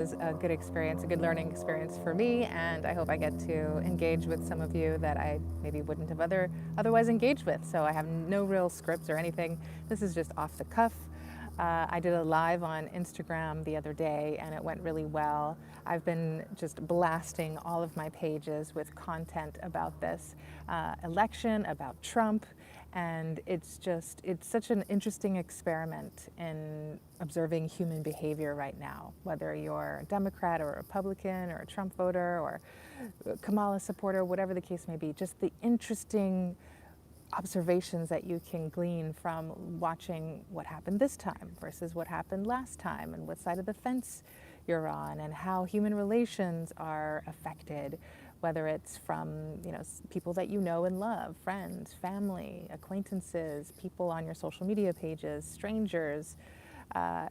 was a good experience, a good learning experience for me, and I hope I get to engage with some of you that I maybe wouldn't have otherwise engaged with. So I have no real scripts or anything. This is just off the cuff. I did a live on Instagram the other day and it went really well. I've been just blasting all of my pages with content about this election, about Trump, and it's such an interesting experiment in observing human behavior right now, whether you're a Democrat or a Republican or a Trump voter or a Kamala supporter, whatever the case may be, just the interesting observations that you can glean from watching what happened this time versus what happened last time, and what side of the fence you're on, and how human relations are affected, whether it's from people that you know and love, friends, family, acquaintances, people on your social media pages, strangers.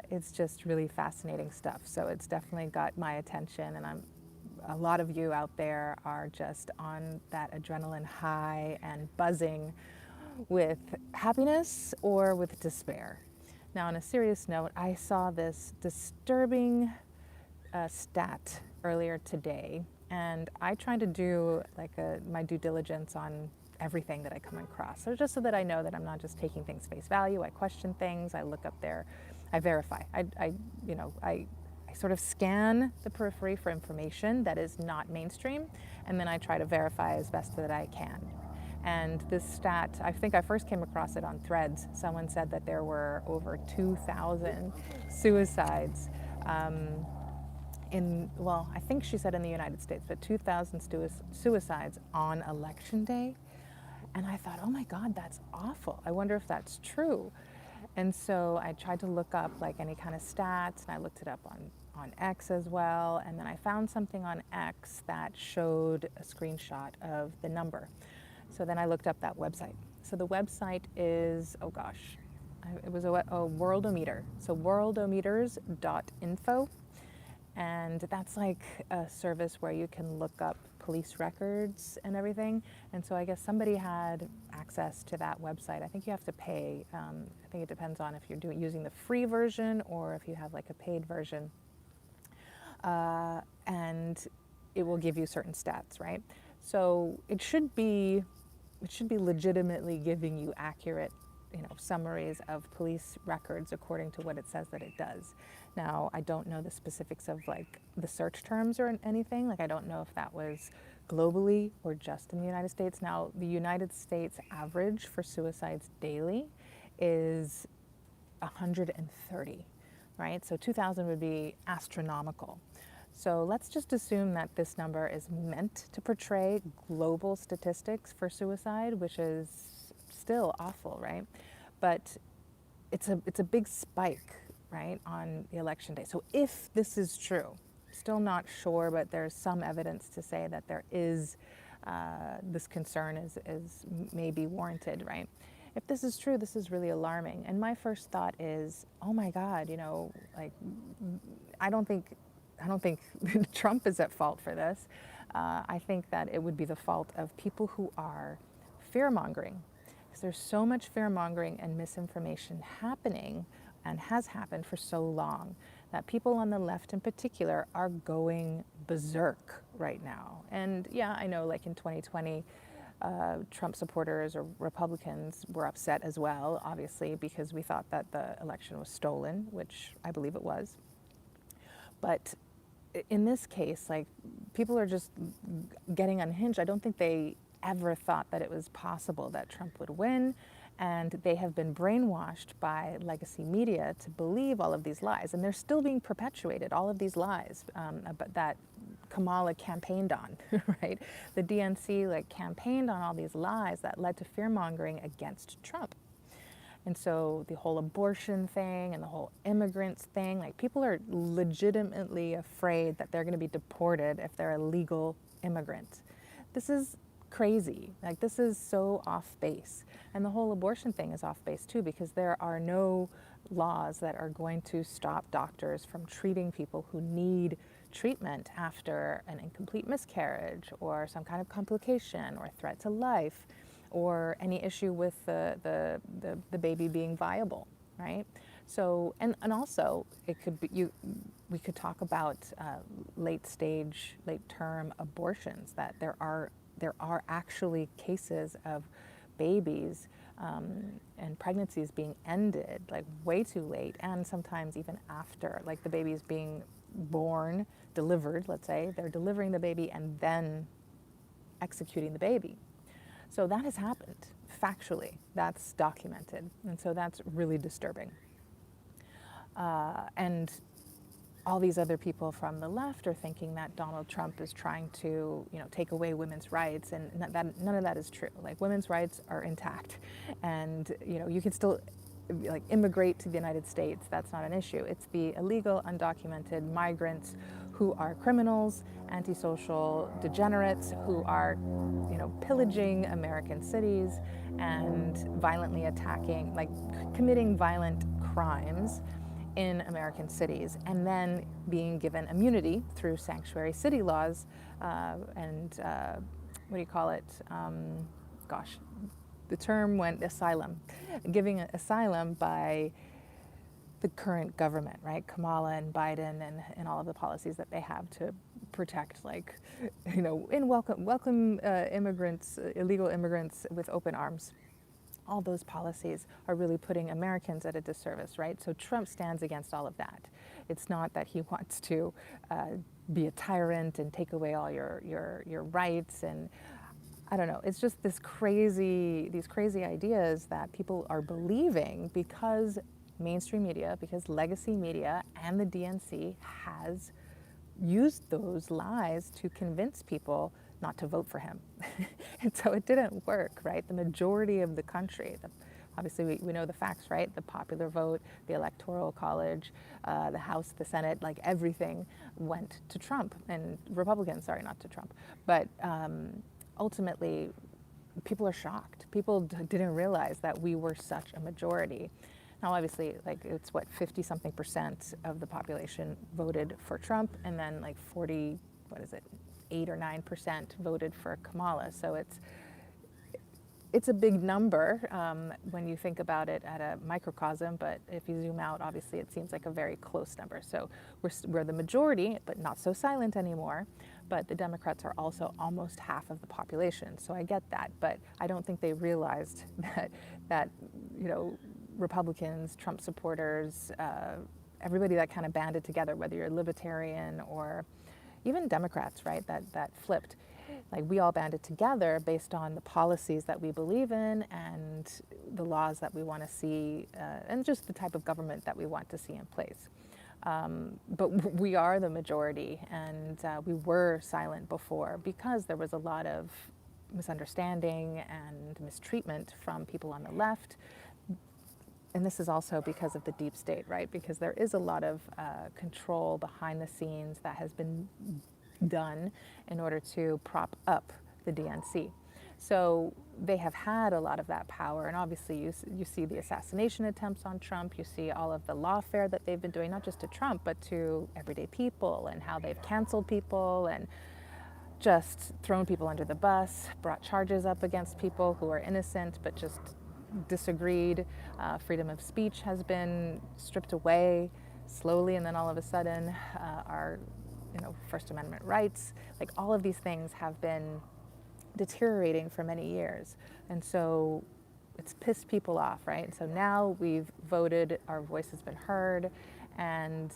It's just really fascinating stuff. So it's definitely got my attention, and a lot of you out there are just on that adrenaline high and buzzing with happiness or with despair. Now, on a serious note, I saw this disturbing stat earlier today, and I try to do my due diligence on everything that I come across. So just so that I know that I'm not just taking things face value, I question things, I look up there, I verify. I sort of scan the periphery for information that is not mainstream, and then I try to verify as best that I can. And this stat, I think I first came across it on Threads. Someone said that there were over 2,000 suicides I think she said in the United States, but 2,000 suicides on election day. And I thought, oh my God, that's awful. I wonder if that's true. And so I tried to look up any kind of stats, and I looked it up on X as well. And then I found something on X that showed a screenshot of the number. So then I looked up that website. So the website is, it was a worldometer. So worldometers.info. And that's like a service where you can look up police records and everything. And so I guess somebody had access to that website. I think you have to pay. I think it depends on if you're using the free version or if you have a paid version. And it will give you certain stats, right? So it should be legitimately giving you accurate summaries of police records according to what it says that it does. Now, I don't know the specifics of the search terms or anything. I don't know if that was globally or just in the United States. Now, the United States average for suicides daily is 130, right? So 2,000 would be astronomical. So let's just assume that this number is meant to portray global statistics for suicide, which is still awful, right? But it's a big spike, right, on the election day. So if this is true, still not sure, but there's some evidence to say that there is this concern is maybe warranted, right? If this is true, this is really alarming. And my first thought is, oh my God, I don't think Trump is at fault for this. I think that it would be the fault of people who are fear-mongering. Because there's so much fear-mongering and misinformation happening, and has happened for so long, that people on the left in particular are going berserk right now. And yeah, I know in 2020, Trump supporters or Republicans were upset as well, obviously, because we thought that the election was stolen, which I believe it was. But in this case, people are just getting unhinged. I don't think they ever thought that it was possible that Trump would win, and they have been brainwashed by legacy media to believe all of these lies, and they're still being perpetuated, all of these lies that Kamala campaigned on, right? The DNC campaigned on all these lies that led to fear-mongering against Trump. And so the whole abortion thing and the whole immigrants thing, people are legitimately afraid that they're going to be deported if they're a legal immigrant. This is crazy. This is so off base. And the whole abortion thing is off base too, because there are no laws that are going to stop doctors from treating people who need treatment after an incomplete miscarriage or some kind of complication or threat to life, or any issue with the baby being viable, right? So, and also it could be we could talk about late stage, late term abortions, that there are actually cases of babies and pregnancies being ended like way too late, and sometimes even after, like the baby's being born, delivered, let's say, they're delivering the baby and then executing the baby. So that has happened factually, that's documented, and so that's really disturbing. And all these other people from the left are thinking that Donald Trump is trying to, take away women's rights, and that none of that is true. Like, women's rights are intact, and you can still like immigrate to the United States. That's not an issue. It's the illegal, undocumented migrants who are criminals, antisocial degenerates who are, pillaging American cities and violently attacking, like committing violent crimes in American cities, and then being given immunity through sanctuary city laws and what do you call it? Gosh, the term went asylum, giving asylum by the current government, right? Kamala and Biden and all of the policies that they have to protect, like, and welcome immigrants, illegal immigrants with open arms. All those policies are really putting Americans at a disservice, right? So Trump stands against all of that. It's not that he wants to be a tyrant and take away all your rights, and I don't know. It's just these crazy ideas that people are believing because mainstream media, because legacy media and the DNC has used those lies to convince people not to vote for him. And so it didn't work, right? The majority of the country, obviously we know the facts, right? The popular vote, the Electoral College, the House, the Senate, like everything went to Trump, and Republicans, sorry, not to Trump. But ultimately, people are shocked. People didn't realize that we were such a majority. Now, obviously, like, it's what, 50-something% of the population voted for Trump, and then like 40, 8 or 9% voted for Kamala. So it's a big number when you think about it at a microcosm, but if you zoom out, obviously it seems like a very close number. So we're the majority, but not so silent anymore. But the Democrats are also almost half of the population. So I get that, but I don't think they realized that Republicans, Trump supporters, everybody that kind of banded together, whether you're libertarian or even Democrats, right, that flipped. Like, we all banded together based on the policies that we believe in and the laws that we want to see, and just the type of government that we want to see in place. But we are the majority, and we were silent before because there was a lot of misunderstanding and mistreatment from people on the left. And this is also because of the deep state, right? Because there is a lot of control behind the scenes that has been done in order to prop up the DNC. So they have had a lot of that power, and obviously you see the assassination attempts on Trump, you see all of the lawfare that they've been doing, not just to Trump, but to everyday people, and how they've canceled people and just thrown people under the bus, brought charges up against people who are innocent but just disagreed. Freedom of speech has been stripped away slowly, and then all of a sudden our First Amendment rights, like all of these things have been deteriorating for many years. And so it's pissed people off, right? And so now we've voted, our voice has been heard, and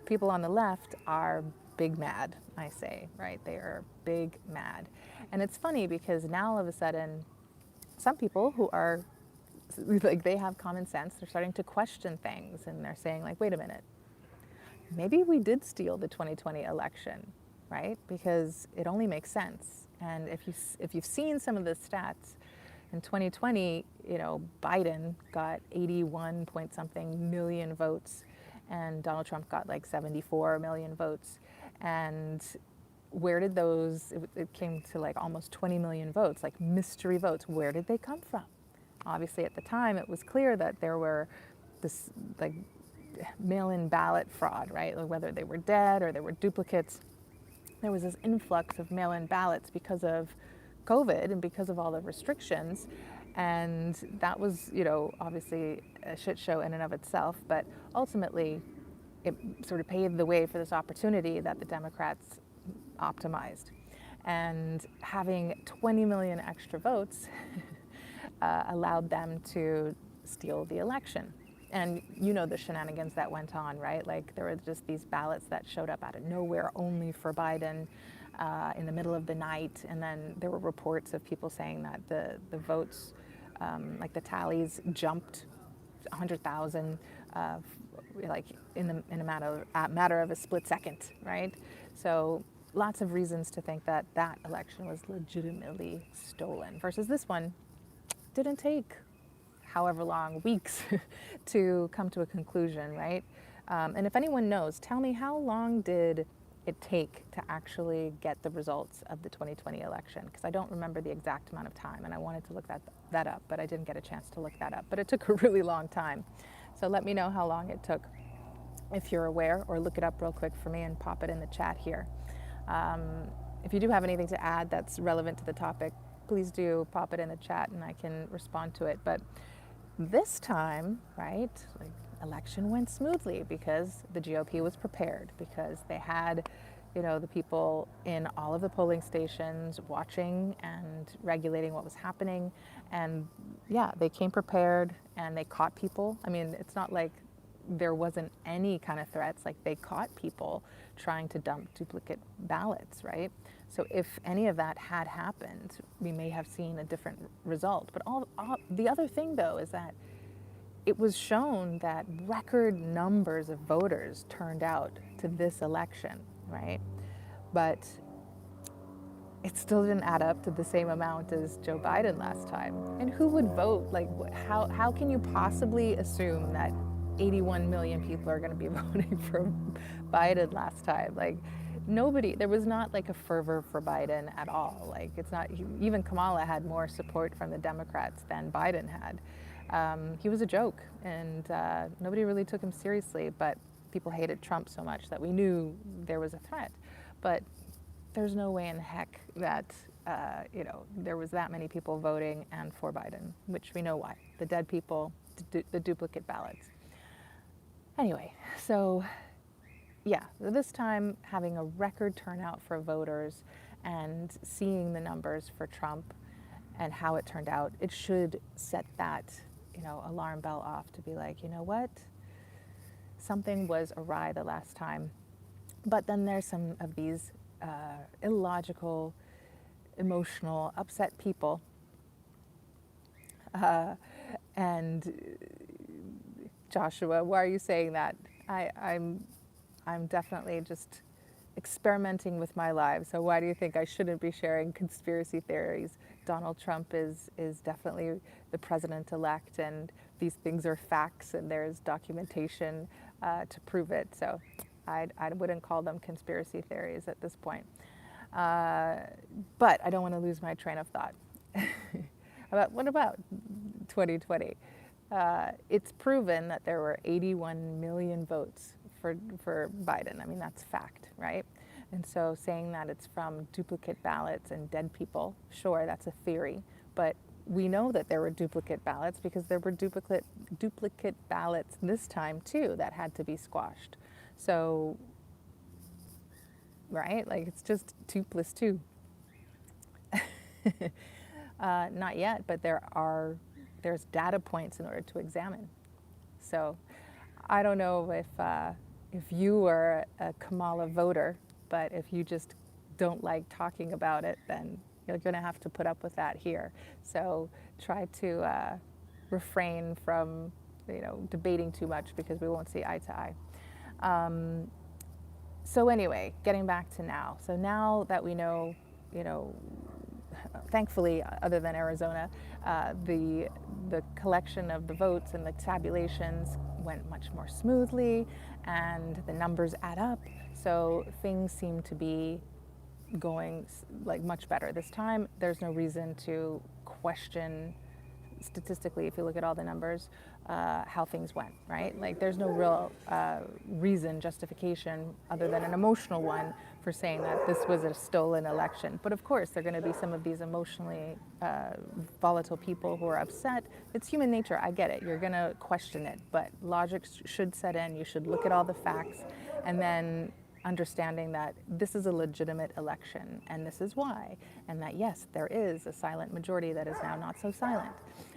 people on the left are big mad, I say, right? They are big mad. And it's funny because now all of a sudden, some people who are like, they have common sense, they're starting to question things, and they're saying, like, wait a minute, maybe we did steal the 2020 election, right? Because it only makes sense. And if you've seen some of the stats in 2020, Biden got 81 point something million votes, and Donald Trump got like 74 million votes. And where did those? It came to like almost 20 million votes, like mystery votes. Where did they come from? Obviously, at the time, it was clear that there were this like mail-in ballot fraud, right? Whether they were dead or they were duplicates. There was this influx of mail-in ballots because of COVID and because of all the restrictions. And that was, obviously a shit show in and of itself, but ultimately it sort of paved the way for this opportunity that the Democrats optimized. And having 20 million extra votes allowed them to steal the election. And the shenanigans that went on, right? Like there were just these ballots that showed up out of nowhere only for Biden in the middle of the night. And then there were reports of people saying that the votes, like the tallies, jumped 100,000, like in a matter of a split second, right? So lots of reasons to think that that election was legitimately stolen. Versus this one didn't take however long, weeks, to come to a conclusion, right? And if anyone knows, tell me, how long did it take to actually get the results of the 2020 election? Because I don't remember the exact amount of time, and I wanted to look that up, but I didn't get a chance to look that up. But it took a really long time. So let me know how long it took if you're aware, or look it up real quick for me and pop it in the chat here. If you do have anything to add that's relevant to the topic, please do pop it in the chat and I can respond to it. But this time, right, like, election went smoothly because the GOP was prepared, because they had, the people in all of the polling stations watching and regulating what was happening. And yeah, they came prepared and they caught people. I mean, it's not like there wasn't any kind of threats. Like, they caught people trying to dump duplicate ballots, right? So if any of that had happened, we may have seen a different result. But all the other thing, though, is that it was shown that record numbers of voters turned out to this election, right? But it still didn't add up to the same amount as Joe Biden last time. And who would vote? Like, how can you possibly assume that 81 million people are going to be voting for Biden last time? Like, nobody, there was not like a fervor for Biden at all. Like, it's not, even Kamala had more support from the Democrats than Biden had. He was a joke, and nobody really took him seriously, but people hated Trump so much that we knew there was a threat. But there's no way in heck that, there was that many people voting and for Biden, which we know why. The dead people, the duplicate ballots. Anyway, so yeah, this time having a record turnout for voters and seeing the numbers for Trump and how it turned out, it should set that, alarm bell off to be like, you know what? Something was awry the last time. But then there's some of these illogical, emotional, upset people. And Joshua, why are you saying that? I'm definitely just experimenting with my life. So why do you think I shouldn't be sharing conspiracy theories? Donald Trump is definitely the president-elect, and these things are facts, and there's documentation to prove it. So I wouldn't call them conspiracy theories at this point. But I don't want to lose my train of thought. What about 2020? It's proven that there were 81 million votes for Biden. I mean, that's fact, right? And so saying that it's from duplicate ballots and dead people, sure, that's a theory. But we know that there were duplicate ballots because there were duplicate ballots this time too that had to be squashed. So, right? Like, it's just 2 plus 2. Not yet, but there's data points in order to examine. So I don't know if you are a Kamala voter, but if you just don't like talking about it, then you're going to have to put up with that here. So try to refrain from, debating too much, because we won't see eye to eye. So anyway, getting back to now. So now that we know, thankfully, other than Arizona, the collection of the votes and the tabulations went much more smoothly, and the numbers add up. So things seem to be going like much better this time. There's no reason to question statistically, if you look at all the numbers, how things went, right? Like, there's no real reason, justification, other than an emotional one for saying that this was a stolen election. But of course, there are going to be some of these emotionally volatile people who are upset. It's human nature. I get it. You're going to question it, but logic should set in. You should look at all the facts, and then understanding that this is a legitimate election and this is why, and that yes, there is a silent majority that is now not so silent.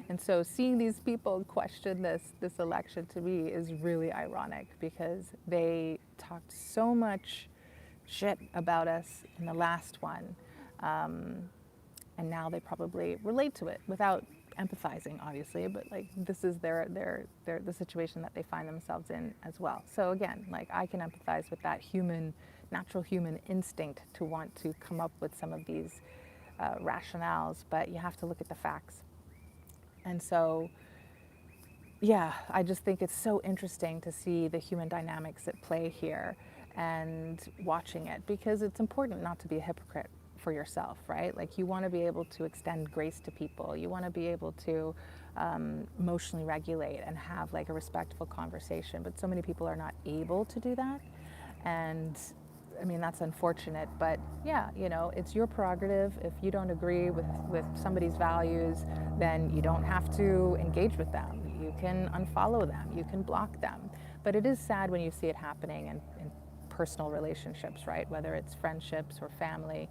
And so seeing these people question this election to me is really ironic, because they talked so much shit about us in the last one, and now they probably relate to it without empathizing, obviously, but like this is the situation that they find themselves in as well. So again, like I can empathize with that natural human instinct to want to come up with some of these rationales, but you have to look at the facts. And so, yeah, I just think it's so interesting to see the human dynamics at play here and watching it, because it's important not to be a hypocrite for yourself, right? Like you want to be able to extend grace to people. You want to be able to emotionally regulate and have like a respectful conversation. But so many people are not able to do that. And I mean, that's unfortunate, but yeah, you know, it's your prerogative. If you don't agree with somebody's values, then you don't have to engage with them. You can unfollow them, you can block them. But it is sad when you see it happening in personal relationships, right? Whether it's friendships or family.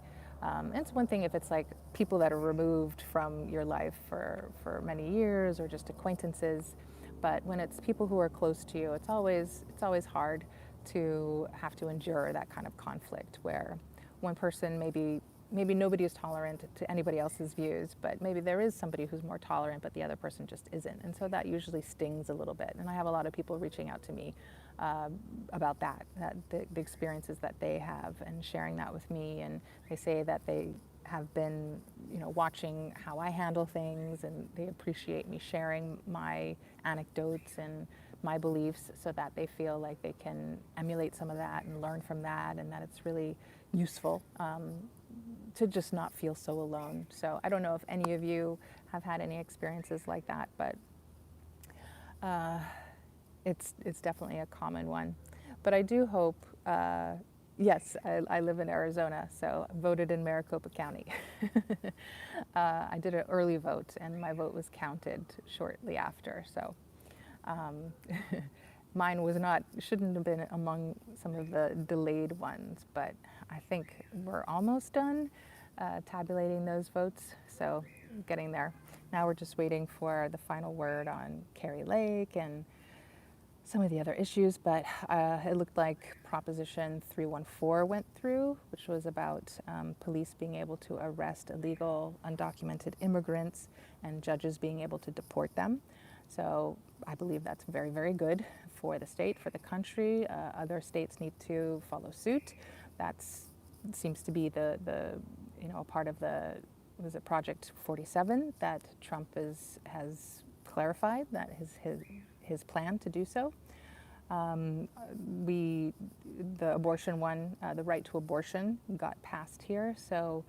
It's one thing if it's like people that are removed from your life for many years or just acquaintances, but when it's people who are close to you, it's always hard to have to endure that kind of conflict where one person maybe nobody is tolerant to anybody else's views, but maybe there is somebody who's more tolerant, but the other person just isn't. And so that usually stings a little bit. And I have a lot of people reaching out to me about that the experiences that they have and sharing that with me. And they say that they have been, you know, watching how I handle things, and they appreciate me sharing my anecdotes and my beliefs so that they feel like they can emulate some of that and learn from that, and that it's really useful to just not feel so alone. So I don't know if any of you have had any experiences like that, but it's definitely a common one. But I do hope, yes, I live in Arizona, so I voted in Maricopa County. I did an early vote, and my vote was counted shortly after. So mine shouldn't have been among some of the delayed ones, but I think we're almost done tabulating those votes, so getting there. Now we're just waiting for the final word on Kari Lake and some of the other issues, but it looked like Proposition 314 went through, which was about police being able to arrest illegal, undocumented immigrants and judges being able to deport them. So I believe that's very, very good for the state, for the country. Other states need to follow suit. That seems to be the part of the, was it Project 47 that Trump has clarified that his plan to do so. The abortion one, the right to abortion got passed here, so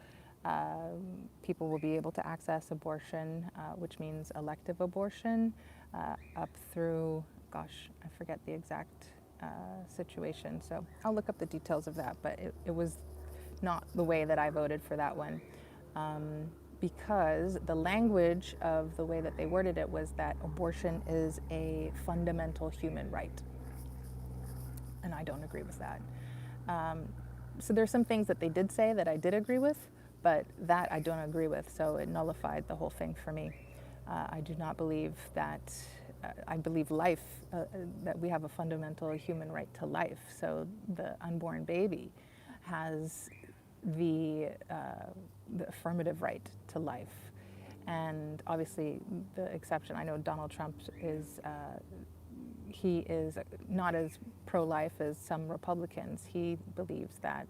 people will be able to access abortion, which means elective abortion, up through, gosh, I forget the exact situation, so I'll look up the details of that, but it was not the way that I voted for that one. Because the language of the way that they worded it was that abortion is a fundamental human right. And I don't agree with that. So there's some things that they did say that I did agree with, but that I don't agree with, so it nullified the whole thing for me. I do not believe that, I believe life, that we have a fundamental human right to life. So the unborn baby has the affirmative right to life. And obviously the exception, I know Donald Trump he is not as pro-life as some Republicans. He believes that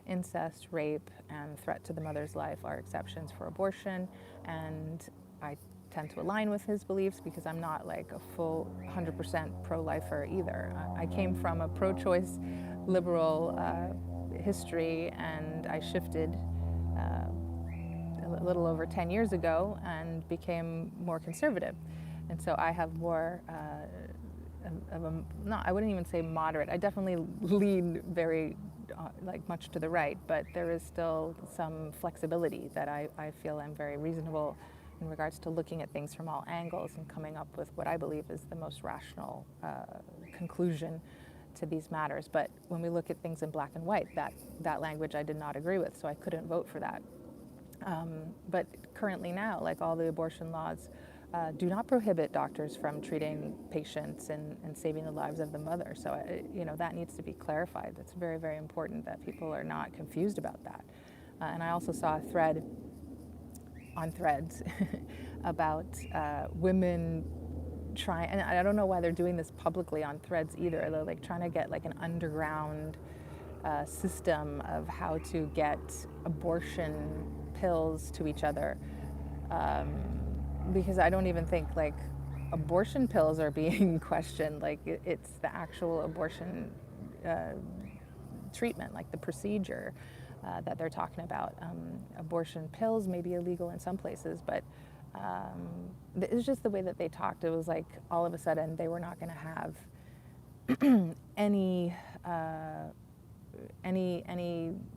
incest, rape, and threat to the mother's life are exceptions for abortion, and I tend to align with his beliefs because I'm not like a full 100% pro-lifer either. I came from a pro-choice liberal history, and I shifted a little over 10 years ago and became more conservative. And so I have more I wouldn't even say moderate. I definitely lean very like much to the right, but there is still some flexibility that I feel I'm very reasonable in regards to looking at things from all angles and coming up with what I believe is the most rational conclusion to these matters. But when we look at things in black and white, that language I did not agree with, so I couldn't vote for that. But currently now, like all the abortion laws, do not prohibit doctors from treating patients and saving the lives of the mother. So, that needs to be clarified. It's very, very important that people are not confused about that. And I also saw a thread on Threads about women trying, and I don't know why they're doing this publicly on Threads either. They're like trying to get like an underground system of how to get abortion pills to each other, because I don't even think like abortion pills are being questioned. Like it's the actual abortion treatment, like the procedure that they're talking about. Abortion pills may be illegal in some places, but it's just the way that they talked. It was like all of a sudden they were not going to have any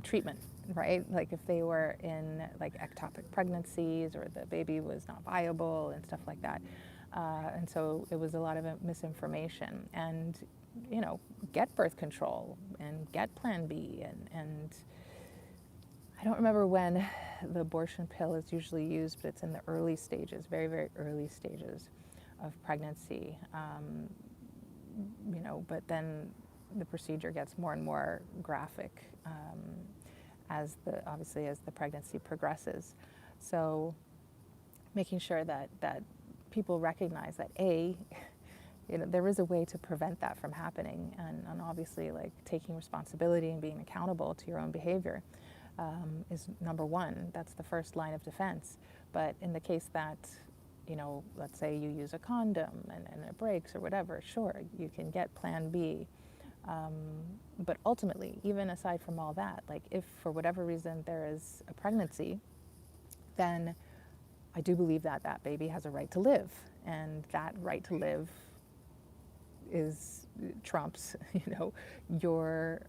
treatment, right? Like if they were in like ectopic pregnancies or the baby was not viable and stuff like that. And so it was a lot of misinformation. And, get birth control and get Plan B. And I don't remember when the abortion pill is usually used, but it's in the early stages, very, very early stages of pregnancy. But then the procedure gets more and more graphic obviously as the pregnancy progresses. So making sure that people recognize that there is a way to prevent that from happening, and obviously like taking responsibility and being accountable to your own behavior is number one. That's the first line of defense. But in the case that let's say you use a condom and it breaks or whatever, sure, you can get Plan B. But ultimately, even aside from all that, like if for whatever reason there is a pregnancy, then I do believe that that baby has a right to live, and that right to live trumps, your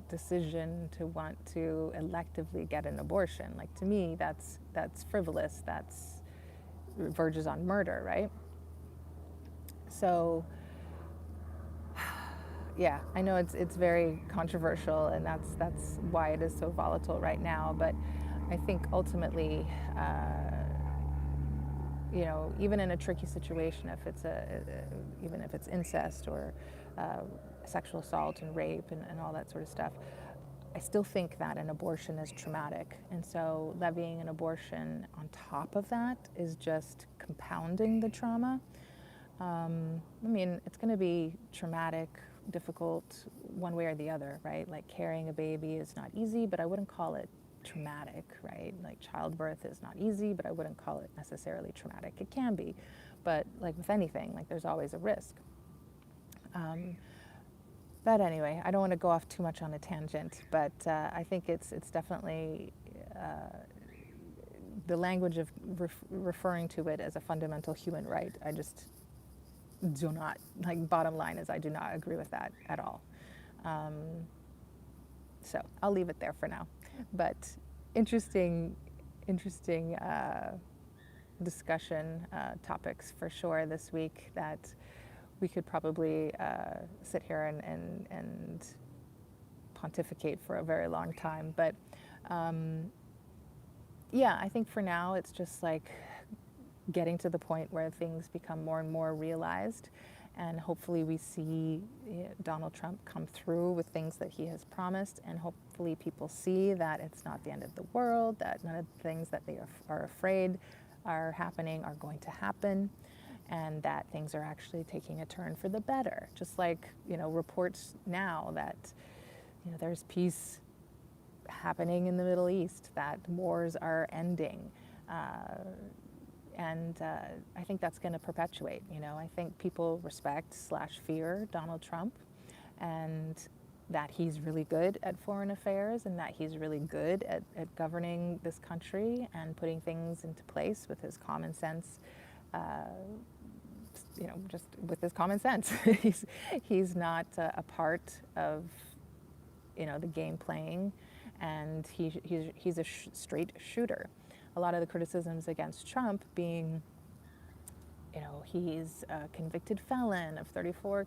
decision to want to electively get an abortion. Like to me, that's frivolous. That's verges on murder, right? So. Yeah, I know it's very controversial, and that's why it is so volatile right now. But I think ultimately, even in a tricky situation, if it's even if it's incest or sexual assault and rape and all that sort of stuff, I still think that an abortion is traumatic. And so levying an abortion on top of that is just compounding the trauma. It's going to be traumatic, difficult, one way or the other, right? Like carrying a baby is not easy, but I wouldn't call it traumatic, right? Like childbirth is not easy, but I wouldn't call it necessarily traumatic. It can be, but like with anything, like there's always a risk. But anyway, I don't want to go off too much on a tangent, but I think it's definitely the language of referring to it as a fundamental human right. I just do not, bottom line is I do not agree with that at all. So I'll leave it there for now. But interesting discussion topics for sure this week that we could probably sit here and pontificate for a very long time. But I think for now it's just like getting to the point where things become more and more realized, and hopefully we see Donald Trump come through with things that he has promised, and hopefully people see that it's not the end of the world, that none of the things that they are afraid are happening are going to happen, and that things are actually taking a turn for the better. Just like, reports now that, there's peace happening in the Middle East, that wars are ending. And I think that's going to perpetuate. I think people respect/fear Donald Trump, and that he's really good at foreign affairs, and that he's really good at governing this country and putting things into place with his common sense. Just with his common sense. He's not a part of the game playing, and he's a straight shooter. A lot of the criticisms against Trump being, he's a convicted felon of 34,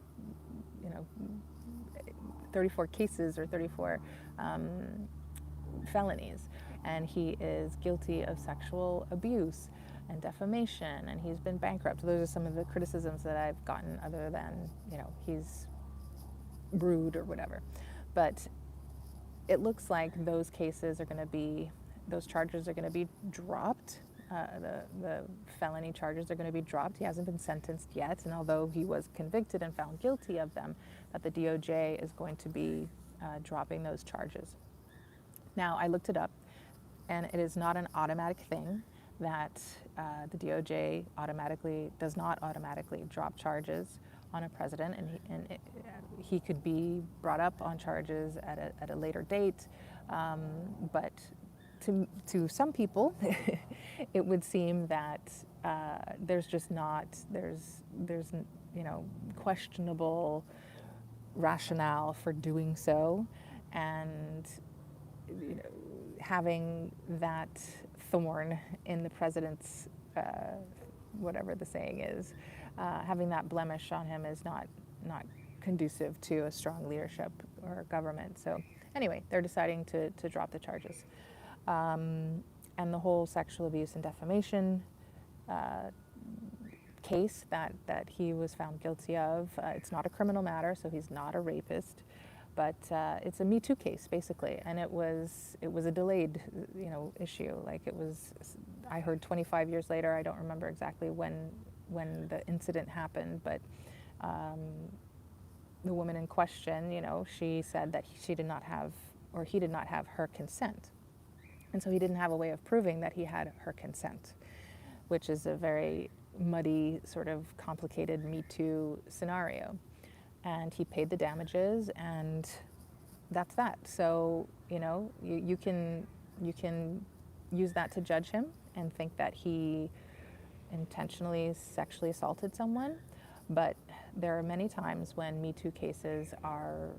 34 cases or 34 felonies, and he is guilty of sexual abuse and defamation, and he's been bankrupt. Those are some of the criticisms that I've gotten, other than, he's rude or whatever. But it looks like those charges are going to be dropped. The felony charges are going to be dropped. He hasn't been sentenced yet, and although he was convicted and found guilty of them, that the DOJ is going to be dropping those charges. Now, I looked it up, and it is not an automatic thing that the DOJ does not automatically drop charges on a president, and he could be brought up on charges at a later date, but to some people, it would seem that there's questionable rationale for doing so, and having that thorn in the president's, whatever the saying is, having that blemish on him is not conducive to a strong leadership or government. So anyway, they're deciding to drop the charges. And the whole sexual abuse and defamation case that he was found guilty of, it's not a criminal matter, so he's not a rapist, but it's a Me Too case basically, and it was a delayed issue. Like, it was, I heard 25 years later. I don't remember exactly when the incident happened, but the woman in question, she said that he did not have her consent. And so he didn't have a way of proving that he had her consent, which is a very muddy, sort of complicated Me Too scenario. And he paid the damages, and that's that. So, you can use that to judge him and think that he intentionally sexually assaulted someone. But there are many times when Me Too cases are,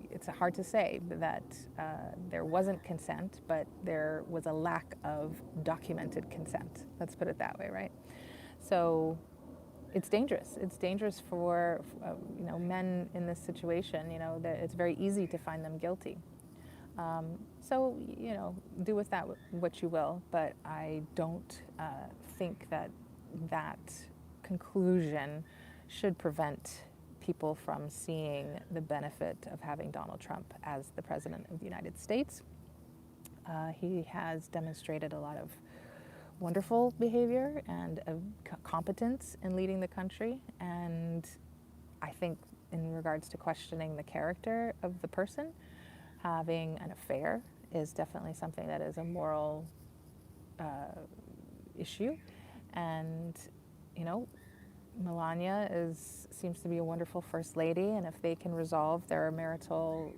it's hard to say that there wasn't consent, but there was a lack of documented consent. Let's put it that way, right? So it's dangerous. It's dangerous for men in this situation. That it's very easy to find them guilty. So do with that what you will. But I don't think that conclusion should prevent people from seeing the benefit of having Donald Trump as the President of the United States. He has demonstrated a lot of wonderful behavior and competence in leading the country, and I think in regards to questioning the character of the person, having an affair is definitely something that is a moral issue. And Melania seems to be a wonderful first lady, and if they can resolve their marital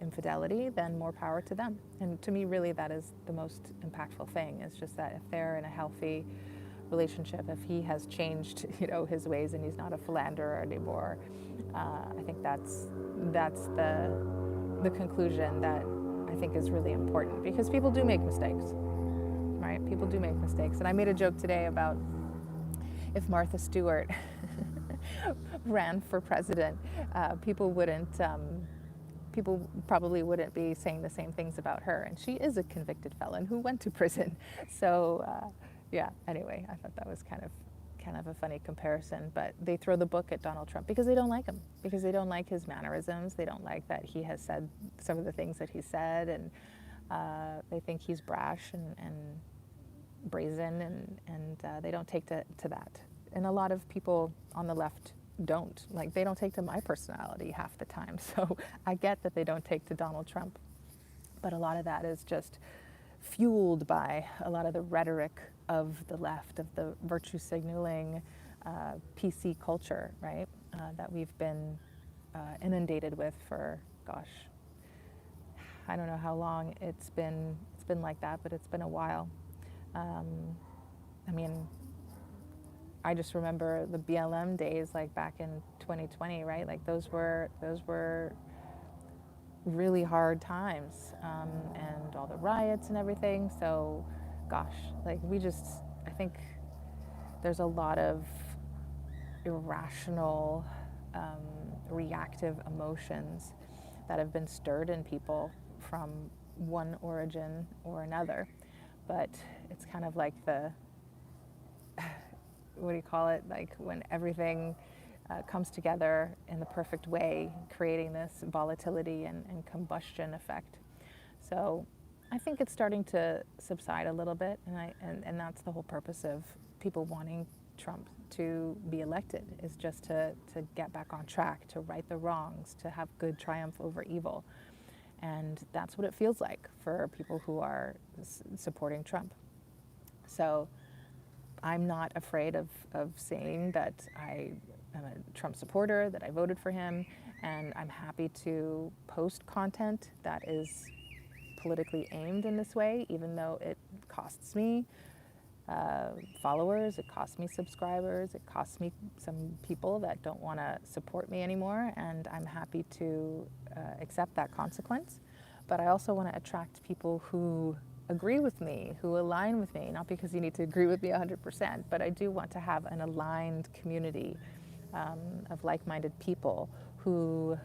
infidelity, then more power to them. And to me, really, that is the most impactful thing. Is just that if they're in a healthy relationship, if he has changed, his ways, and he's not a philanderer anymore, I think that's the conclusion that I think is really important, because people do make mistakes, right? People do make mistakes, and I made a joke today about if Martha Stewart ran for president, people probably wouldn't be saying the same things about her. And she is a convicted felon who went to prison. So, anyway, I thought that was kind of a funny comparison. But they throw the book at Donald Trump because they don't like him, because they don't like his mannerisms. They don't like that he has said some of the things that he said, and they think he's brash and brazen, and they don't take to that. And a lot of people on the left don't. Like, they don't take to my personality half the time. So I get that they don't take to Donald Trump. But a lot of that is just fueled by a lot of the rhetoric of the left, of the virtue signaling PC culture, right? That we've been inundated with for, gosh, I don't know how long it's been like that, but it's been a while. I just remember the BLM days, like back in 2020, right? Like those were really hard times, and all the riots and everything. So, gosh, like I think there's a lot of irrational, reactive emotions that have been stirred in people from one origin or another. But it's kind of like what do you call it? Like when everything comes together in the perfect way, creating this volatility and combustion effect. So I think it's starting to subside a little bit, and that's the whole purpose of people wanting Trump to be elected, is just to get back on track, to right the wrongs, to have good triumph over evil. And that's what it feels like for people who are supporting Trump. So I'm not afraid of saying that I am a Trump supporter, that I voted for him, and I'm happy to post content that is politically aimed in this way, even though it costs me followers, it costs me subscribers, it costs me some people that don't want to support me anymore, and I'm happy to accept that consequence. But I also want to attract people who agree with me, who align with me, not because you need to agree with me 100%, but I do want to have an aligned community of like-minded people who,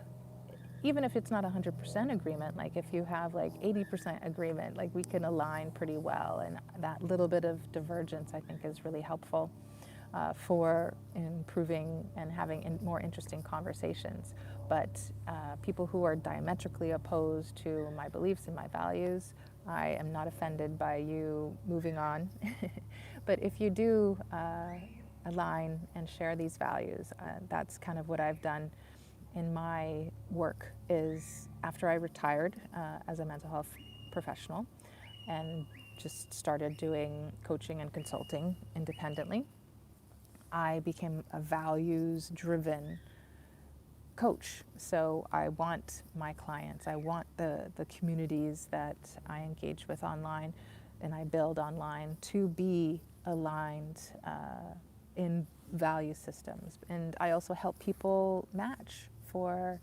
even if it's not 100% agreement, like if you have like 80% agreement, like we can align pretty well. And that little bit of divergence, I think, is really helpful for improving and having more interesting conversations. But people who are diametrically opposed to my beliefs and my values, I am not offended by you moving on. But if you do align and share these values, that's kind of what I've done in my work. Is after I retired as a mental health professional and just started doing coaching and consulting independently, I became a values-driven coach. So I want my clients, I want the communities that I engage with online and I build online to be aligned in value systems. And I also help people match for,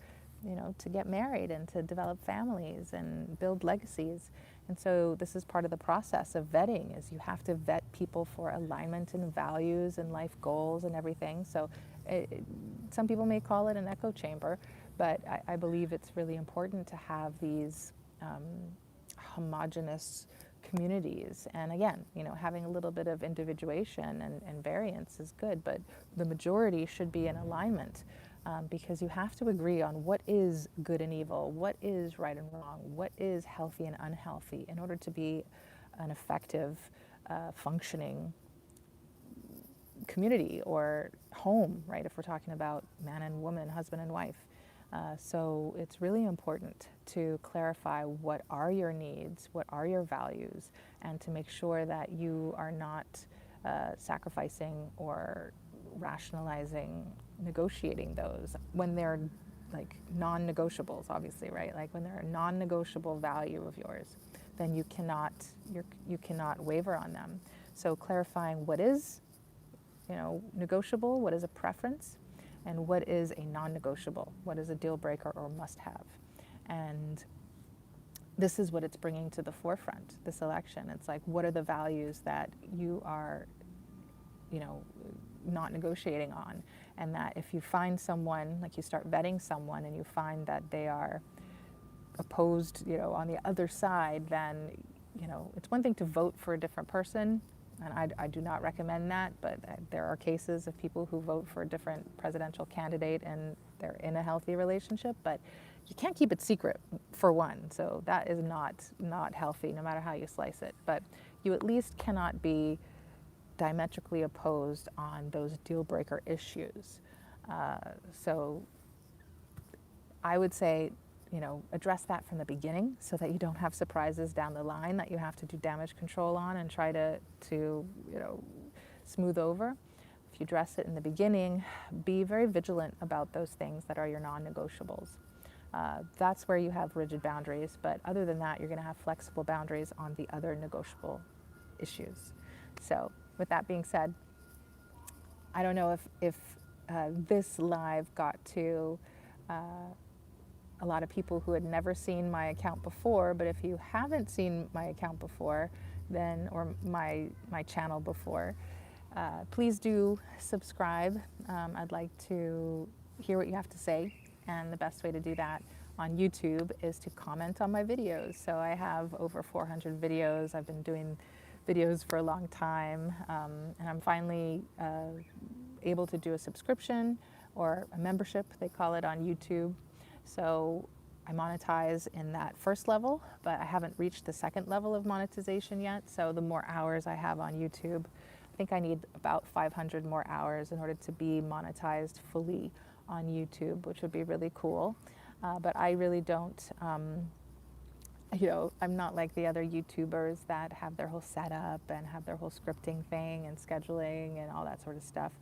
to get married and to develop families and build legacies. And so this is part of the process of vetting, is you have to vet people for alignment and values and life goals and everything. So some people may call it an echo chamber, but I believe it's really important to have these homogenous communities. And again, having a little bit of individuation and variance is good, but the majority should be in alignment. Because you have to agree on what is good and evil, what is right and wrong, what is healthy and unhealthy, in order to be an effective, functioning community or home, right? If we're talking about man and woman, husband and wife. So it's really important to clarify what are your needs, what are your values, and to make sure that you are not sacrificing or rationalizing, negotiating those when they're like non-negotiables, obviously, right? Like when they're a non-negotiable value of yours, then you cannot waver on them. So clarifying what is, negotiable, what is a preference, and what is a non-negotiable, what is a deal breaker or must-have. And this is what it's bringing to the forefront, this election. It's like, what are the values that you are, not negotiating on? And that if you find someone, like you start vetting someone and you find that they are opposed, on the other side, then, it's one thing to vote for a different person. And I do not recommend that, but there are cases of people who vote for a different presidential candidate and they're in a healthy relationship, but you can't keep it secret, for one. So that is not healthy, no matter how you slice it. But you at least cannot be diametrically opposed on those deal breaker issues. So I would say, address that from the beginning so that you don't have surprises down the line that you have to do damage control on and try to smooth over. If you address it in the beginning, be very vigilant about those things that are your non-negotiables. That's where you have rigid boundaries, but other than that, you're going to have flexible boundaries on the other negotiable issues. So with that being said, I don't know if this live got to a lot of people who had never seen my account before. But if you haven't seen my account before, then, or my channel before, please do subscribe. I'd like to hear what you have to say, and the best way to do that on YouTube is to comment on my videos. So I have over 400 videos. I've been doing videos for a long time, and I'm finally able to do a subscription or a membership, they call it on YouTube. So I monetize in that first level, but I haven't reached the second level of monetization yet. So the more hours I have on YouTube, I think I need about 500 more hours in order to be monetized fully on YouTube, which would be really cool. But I really don't, I'm not like the other YouTubers that have their whole setup and have their whole scripting thing and scheduling and all that sort of stuff.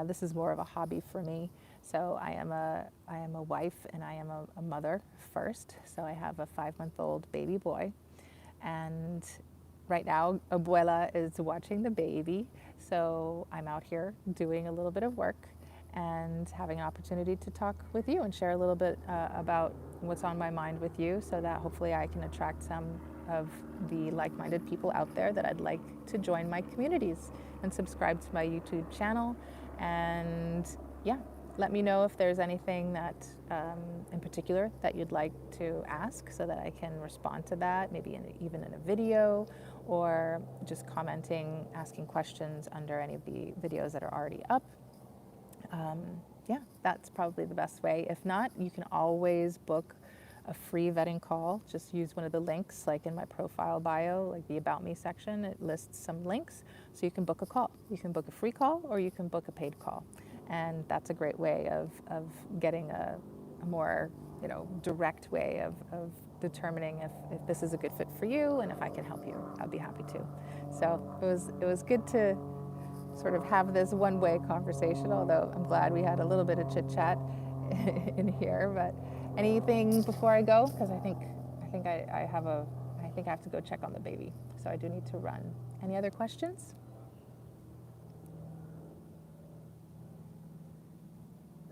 This is more of a hobby for me. So I am a wife and I am a mother first. So I have a 5-month-old baby boy, and right now Abuela is watching the baby. So I'm out here doing a little bit of work and having an opportunity to talk with you and share a little bit about what's on my mind with you, so that hopefully I can attract some of the like-minded people out there that I'd like to join my communities and subscribe to my YouTube channel. And yeah, let me know if there's anything that in particular that you'd like to ask, so that I can respond to that, maybe even in a video, or just commenting, asking questions under any of the videos that are already up. Yeah, that's probably the best way. If not, you can always book a free vetting call. Just use one of the links, like in my profile bio, like the About Me section. It lists some links, so you can book a call. You can book a free call, or you can book a paid call. And that's a great way of getting a more direct way of determining if this is a good fit for you, and if I can help you, I'd be happy to. So it was good to sort of have this one-way conversation, although I'm glad we had a little bit of chit-chat in here. But anything before I go? Because I think I have to go check on the baby, so I do need to run. Any other questions?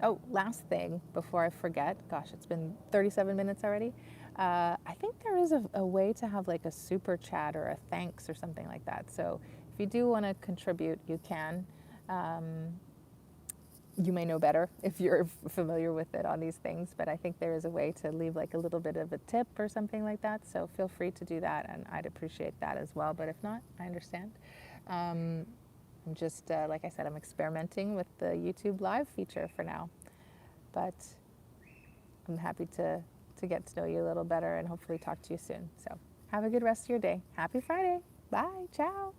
Oh, last thing before I forget. Gosh, it's been 37 minutes already. I think there is a way to have like a super chat or a thanks or something like that. So if you do want to contribute, you can. You may know better if you're familiar with it on these things, but I think there is a way to leave like a little bit of a tip or something like that. So feel free to do that, and I'd appreciate that as well. But if not, I understand. I'm just, like I said, I'm experimenting with the YouTube Live feature for now. But I'm happy to get to know you a little better and hopefully talk to you soon. So have a good rest of your day. Happy Friday. Bye. Ciao.